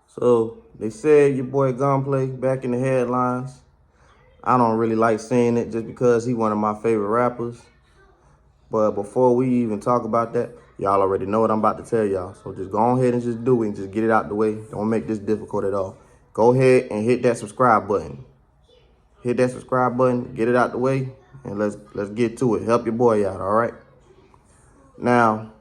So they said your boy Gunplay back in the headlines. I don't really like saying it just because he one of my favorite rappers. But before we even talk about that, y'all already know what I'm about to tell y'all. So just go ahead and just do it and just get it out the way. Don't make this difficult at all. Go ahead and hit that subscribe button. Hit that subscribe button, get it out the way, and let's get to it. Help your boy out, all right? Now,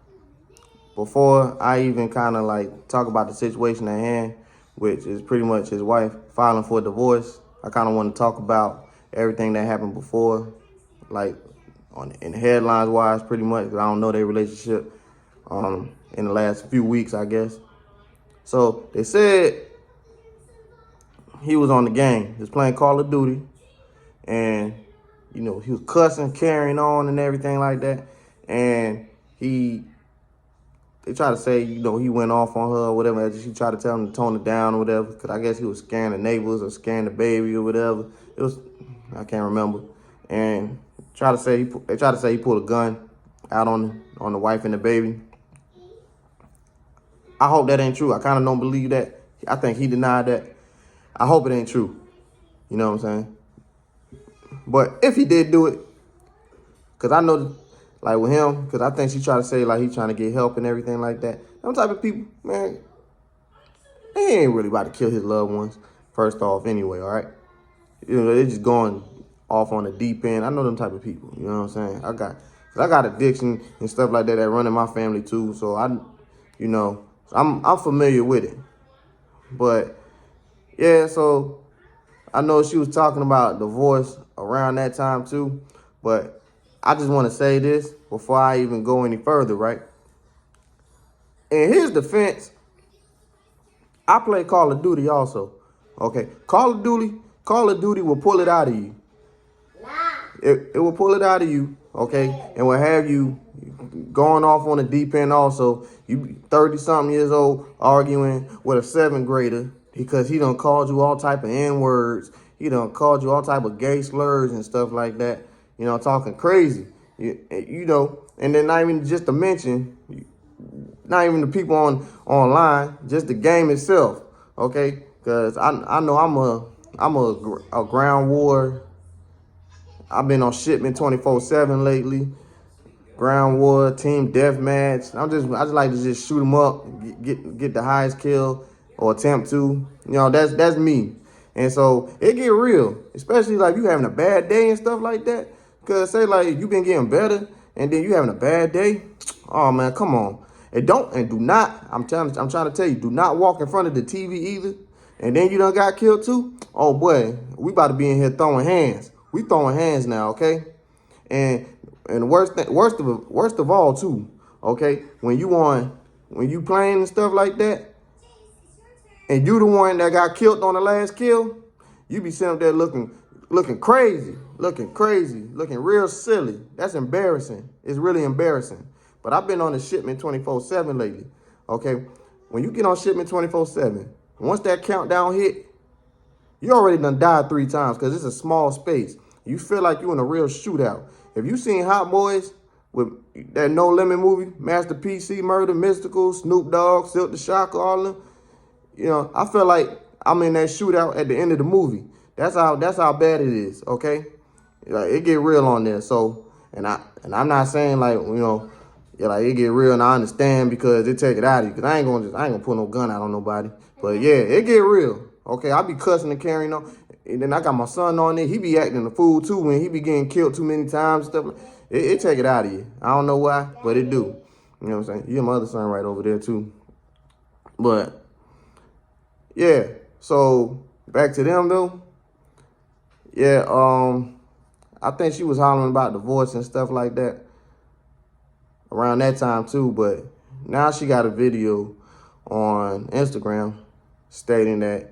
before I even kind of like talk about the situation at hand, which is pretty much his wife filing for a divorce, I kind of want to talk about everything that happened before, like in headlines wise, pretty much. 'Cause I don't know their relationship in the last few weeks, I guess. So they said he was on the game. He was playing Call of Duty, and he was cussing, carrying on, and everything like that. And they try to say, he went off on her or whatever. She tried to tell him to tone it down or whatever, because I guess he was scaring the neighbors or scaring the baby or whatever. I can't remember. And they try to say he pulled a gun out on the wife and the baby. I hope that ain't true. I kind of don't believe that. I think he denied that. I hope it ain't true. You know what I'm saying? But if he did do it, because I know, like with him, because I think she tried to say like he trying to get help and everything like that. Them type of people, man, they ain't really about to kill his loved ones, first off, anyway, all right? They're just going off on the deep end. I know them type of people, you know what I'm saying? I got addiction and stuff like that run in my family too, so I'm familiar with it. But yeah, so I know she was talking about divorce around that time too, but I just want to say this before I even go any further, right? In his defense, I play Call of Duty also. Okay, Call of Duty will pull it out of you. It will pull it out of you, okay, and will have you going off on the deep end also. You 30-something years old arguing with a 7th grader because he done called you all type of N-words. He done called you all type of gay slurs and stuff like that. Talking crazy. And then not even just to mention, not even the people online, just the game itself, okay? Because I know I'm a ground war. I've been on shipment 24/7 lately. Ground war, team deathmatch. I just like to just shoot them up, get the highest kill or attempt to. That's me. And so it get real, especially like you having a bad day and stuff like that. Cause say like you been getting better and then you having a bad day. Oh man, come on. And do not. I'm trying to tell you, do not walk in front of the TV either. And then you done got killed too. Oh boy, we about to be in here throwing hands. We throwing hands now, okay? And worst of all too, okay? When you playing and stuff like that, and you the one that got killed on the last kill, you be sitting up there looking crazy, looking real silly. That's embarrassing. It's really embarrassing. But I've been on the shipment 24/7 lately, okay? When you get on shipment 24/7, once that countdown hit, you already done died 3 times because it's a small space. You feel like you in a real shootout. If you seen Hot Boys with that No Limit movie, Master PC Murder, Mystical, Snoop Dogg, Silk the Shocker, all of them, I feel like I'm in that shootout at the end of the movie. That's how bad it is, okay? Like it get real on there. So, and I'm not saying like, like it get real and I understand because it take it out of you. Cause I ain't gonna put no gun out on nobody. But yeah, it get real. Okay, I be cussing and carrying on. And then I got my son on there. He be acting a fool too when he be getting killed too many times. Stuff. It take it out of you. I don't know why, but it do. You know what I'm saying? You got my other son right over there too. But yeah, so back to them though. Yeah, I think she was hollering about divorce and stuff like that around that time too. But now she got a video on Instagram stating that,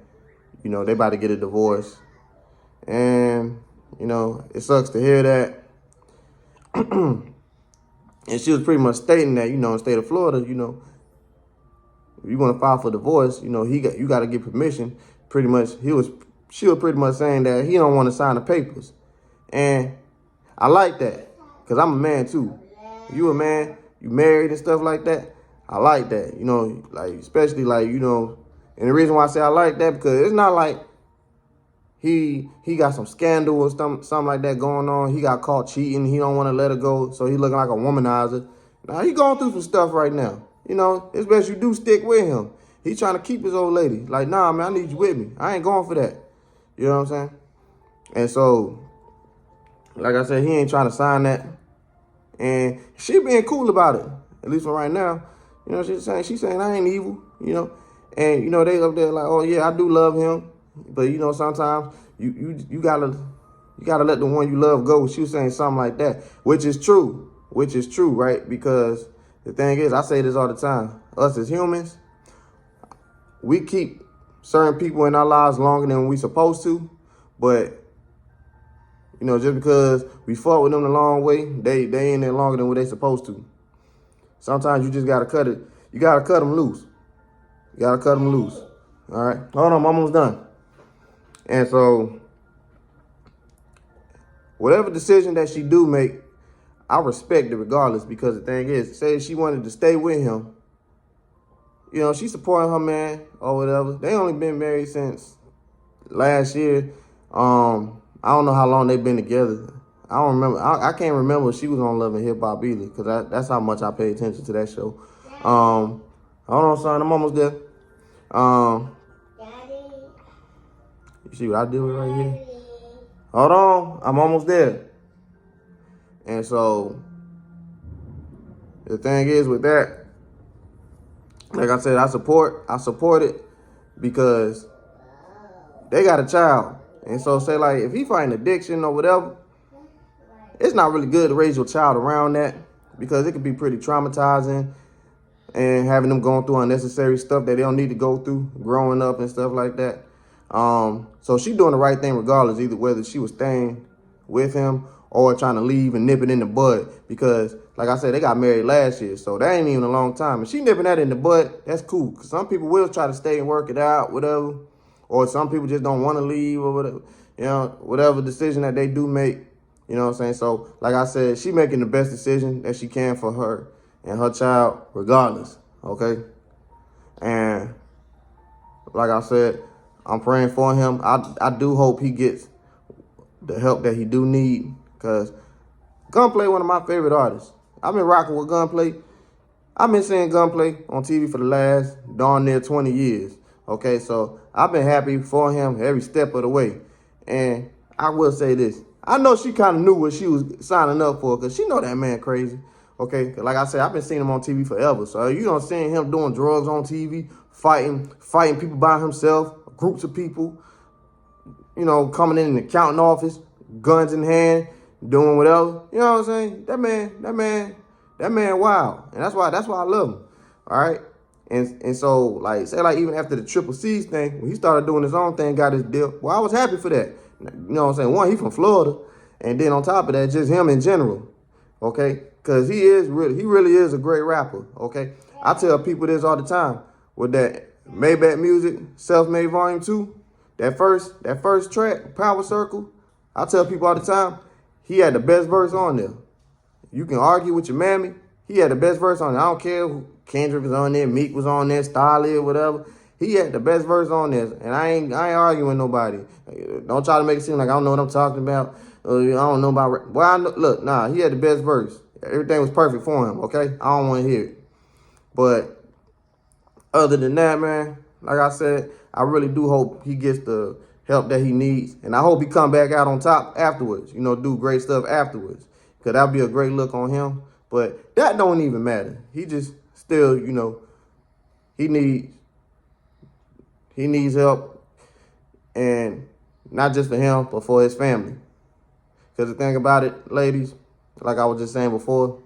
they about to get a divorce. And, it sucks to hear that. And she was pretty much stating that, in the state of Florida, if you want to file for divorce, you got to get permission. Pretty much, she was pretty much saying that he don't want to sign the papers. And I like that because I'm a man too. You a man, you married and stuff like that. I like that, like, especially like, And the reason why I say I like that, because it's not like he got some scandal or something like that going on. He got caught cheating. He don't want to let her go, so he looking like a womanizer. Now, he going through some stuff right now. You know, it's best you do stick with him. He trying to keep his old lady. Like, nah, man, I need you with me. I ain't going for that. You know what I'm saying? And so, like I said, he ain't trying to sign that. And she being cool about it, at least for right now. You know, she's saying I ain't evil, you know. And, you know, they up there like, oh, yeah, I do love him. But, you know, sometimes you gotta let the one you love go. She was saying something like that, which is true, right? Because the thing is, I say this all the time. Us as humans, we keep certain people in our lives longer than we supposed to. But, you know, just because we fought with them the long way, they ain't there longer than what they supposed to. Sometimes you just got to cut it. You got to cut them loose. You got to cut them loose. All right. Hold on, I'm almost done. And so, whatever decision that she do make, I respect it regardless, because the thing is, say she wanted to stay with him, you know, she supporting her man or whatever. They only been married since last year. I don't know how long they've been together. I don't remember. I can't remember if she was on Love and Hip Hop either, because that's how much I pay attention to that show. Hold on, son. I'm almost there. You see what I did with right here? Hold on. I'm almost there. And so, the thing is with that, like I said, I support it because they got a child. And so, say, like, if he fighting addiction or whatever, it's not really good to raise your child around that, because it can be pretty traumatizing and having them going through unnecessary stuff that they don't need to go through growing up and stuff like that. So she doing the right thing regardless, either whether she was staying with him or trying to leave and nip it in the bud, because, like I said, they got married last year, so that ain't even a long time. And she nipping that in the bud, that's cool, because some people will try to stay and work it out, whatever, or some people just don't want to leave or whatever, you know, whatever decision that they do make, you know what I'm saying? So, like I said, she making the best decision that she can for her and her child regardless, okay? And like I said, I'm praying for him. I do hope he gets the help that he do need, because Gunplay one of my favorite artists. I've been rocking with Gunplay. I've been seeing Gunplay on TV for the last darn near 20 years. Okay, so I've been happy for him every step of the way. And I will say this. I know she kind of knew what she was signing up for, because she know that man crazy. Okay, like I said, I've been seeing him on TV forever. So you don't see him doing drugs on TV, fighting people by himself, groups of people, you know, coming in the accounting office, guns in hand, doing whatever. You know what I'm saying? That man wild. And that's why I love him. All right. And so, like, say, like, even after the Triple C's thing, when he started doing his own thing, got his deal, well, I was happy for that. You know what I'm saying? One, he from Florida. And then on top of that, just him in general. Okay? Because he really is a great rapper. Okay? I tell people this all the time. With that Maybach Music, Self-Made Volume 2, that first track, Power Circle, I tell people all the time, he had the best verse on there. You can argue with your mammy, he had the best verse on there. I don't care who, Kendrick was on there, Meek was on there, Styler, whatever. He had the best verse on there, and I ain't arguing with nobody. Don't try to make it seem like I don't know what I'm talking about. I don't know about. Well, I know, look, nah, he had the best verse. Everything was perfect for him. Okay, I don't want to hear it. But other than that, man, like I said, I really do hope he gets the help that he needs, and I hope he come back out on top afterwards. You know, do great stuff afterwards, because that'll be a great look on him. But that don't even matter. He just still, you know, he needs help, and not just for him, but for his family. Because the thing about it, ladies, like I was just saying before,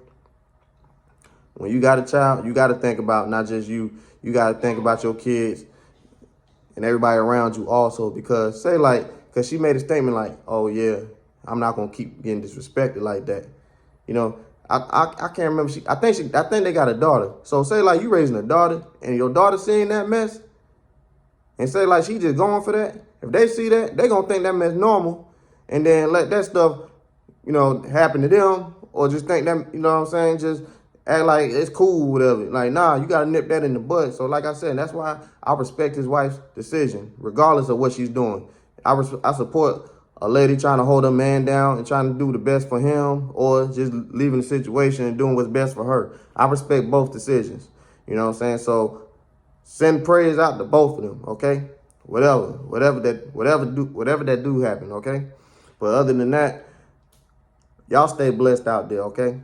when you got a child, you got to think about not just you. You got to think about your kids and everybody around you also. Because because she made a statement like, oh, yeah, I'm not going to keep getting disrespected like that. You know, I can't remember. I think they got a daughter. So say like you raising a daughter and your daughter seeing that mess, and say like she just going for that. If they see that, they going to think that mess normal, and then let that stuff, you know, happen to them, or just think that, you know what I'm saying, just act like it's cool, whatever. Like, nah, you gotta nip that in the bud. So like I said, that's why I respect his wife's decision, regardless of what she's doing. I support a lady trying to hold a man down and trying to do the best for him, or just leaving the situation and doing what's best for her. I respect both decisions. You know what I'm saying? So send prayers out to both of them, okay? Whatever that do happen, okay? But other than that, y'all stay blessed out there, okay?